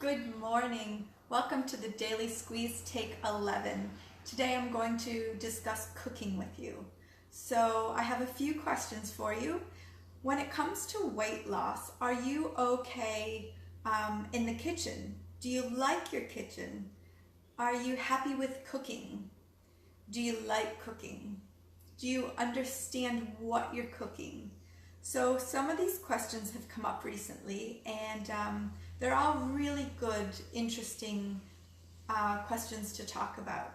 Good morning. Welcome to the Daily Squeeze Take 11. Today I'm going to discuss cooking with you. So I have a few questions for you. When it comes to weight loss, are you okay in the kitchen? Do you like your kitchen? Are you happy with cooking? Do you like cooking? Do you understand what you're cooking? So some of these questions have come up recently, and they're all really good, interesting questions to talk about.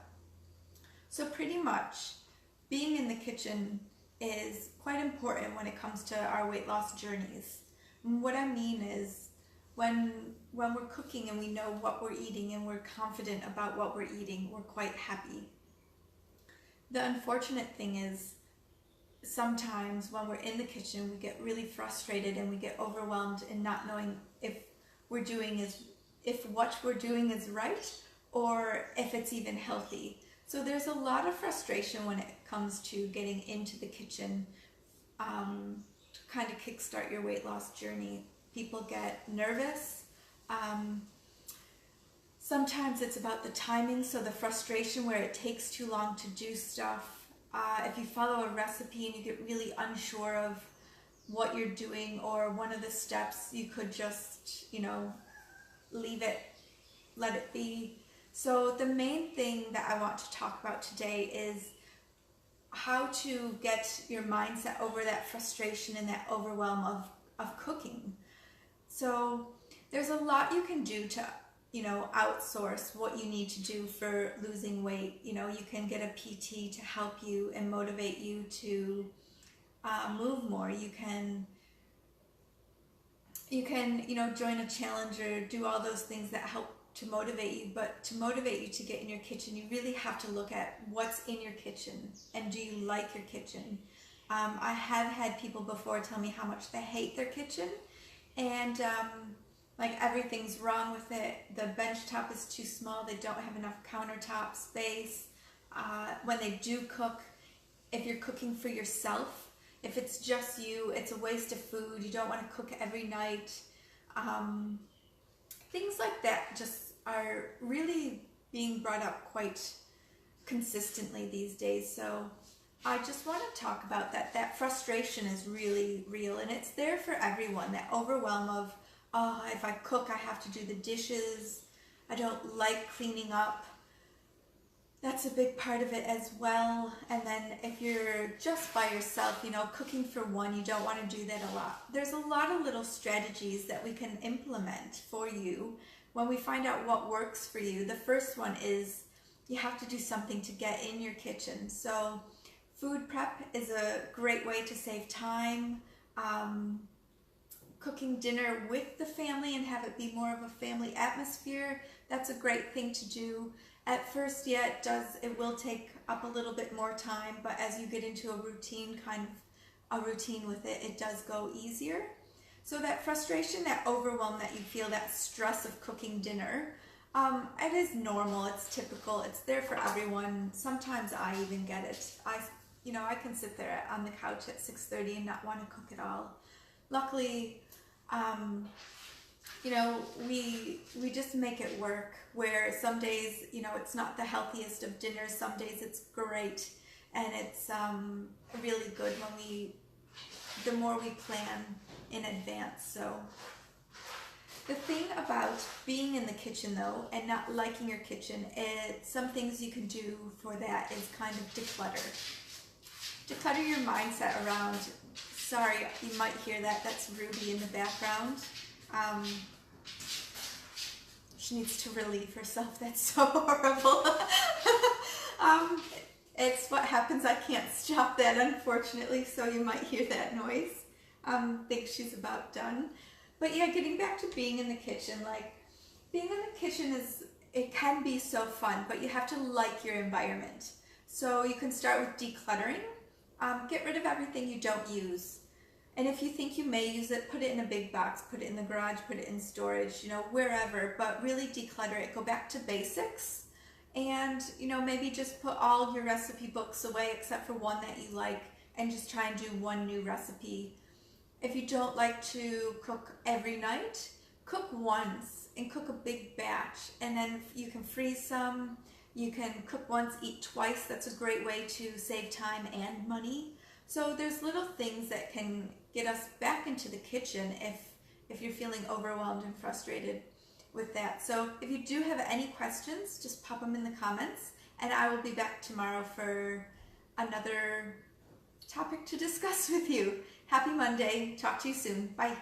So pretty much, being in the kitchen is quite important when it comes to our weight loss journeys. And what I mean is, when we're cooking and we know what we're eating and we're confident about what we're eating, we're quite happy. The unfortunate thing is, sometimes when we're in the kitchen, we get really frustrated and we get overwhelmed in not knowing if what we're doing is right or if it's even healthy. So there's a lot of frustration when it comes to getting into the kitchen to kind of kickstart your weight loss journey. People get nervous. Sometimes it's about the timing, so the frustration where it takes too long to do stuff. If you follow a recipe and you get really unsure of what you're doing or one of the steps, you could just, leave it, let it be. So the main thing that I want to talk about today is how to get your mindset over that frustration and that overwhelm of cooking. So there's a lot you can do to outsource what you need to do for losing weight. You can get a PT to help you and motivate you to move more. You can join a challenge or do all those things that help to motivate you. But to motivate you to get in your kitchen, you really have to look at what's in your kitchen and do you like your kitchen. I have had people before tell me how much they hate their kitchen, and like everything's wrong with it. The bench top is too small. They don't have enough countertop space. When they do cook, if you're cooking for yourself, if it's just you, it's a waste of food. You don't want to cook every night. Things like that just are really being brought up quite consistently these days. So I just want to talk about that. That frustration is really real, and it's there for everyone. That overwhelm of, oh, if I cook, I have to do the dishes. I don't like cleaning up. That's a big part of it as well. And then if you're just by yourself, cooking for one, you don't want to do that a lot. There's a lot of little strategies that we can implement for you when we find out what works for you. The first one is you have to do something to get in your kitchen. So food prep is a great way to save time. Cooking dinner with the family and have it be more of a family atmosphere, that's a great thing to do. At first, yeah, it will take up a little bit more time, but as you get into a routine with it, it does go easier. So that frustration, that overwhelm that you feel, that stress of cooking dinner, it is normal, it's typical, it's there for everyone. Sometimes I even get it. I can sit there on the couch at 6:30 and not want to cook at all. Luckily, we just make it work, where some days, it's not the healthiest of dinners, some days it's great, and it's really good the more we plan in advance. So the thing about being in the kitchen though, and not liking your kitchen, some things you can do for that is kind of declutter. Declutter your mindset around, sorry, you might hear that. That's Ruby in the background. She needs to relieve herself. That's so horrible. It's what happens. I can't stop that, unfortunately, so you might hear that noise. Think she's about done. But yeah, getting back to being in the kitchen, being in the kitchen it can be so fun, but you have to like your environment. So you can start with decluttering. Get rid of everything you don't use. And if you think you may use it, put it in a big box, put it in the garage, put it in storage, wherever, but really declutter it. Go back to basics and, maybe just put all your recipe books away except for one that you like, and just try and do one new recipe. If you don't like to cook every night, cook once and cook a big batch, and then you can freeze some. You can cook once, eat twice. That's a great way to save time and money. So there's little things that can get us back into the kitchen if you're feeling overwhelmed and frustrated with that. So if you do have any questions, just pop them in the comments, and I will be back tomorrow for another topic to discuss with you. Happy Monday. Talk to you soon. Bye.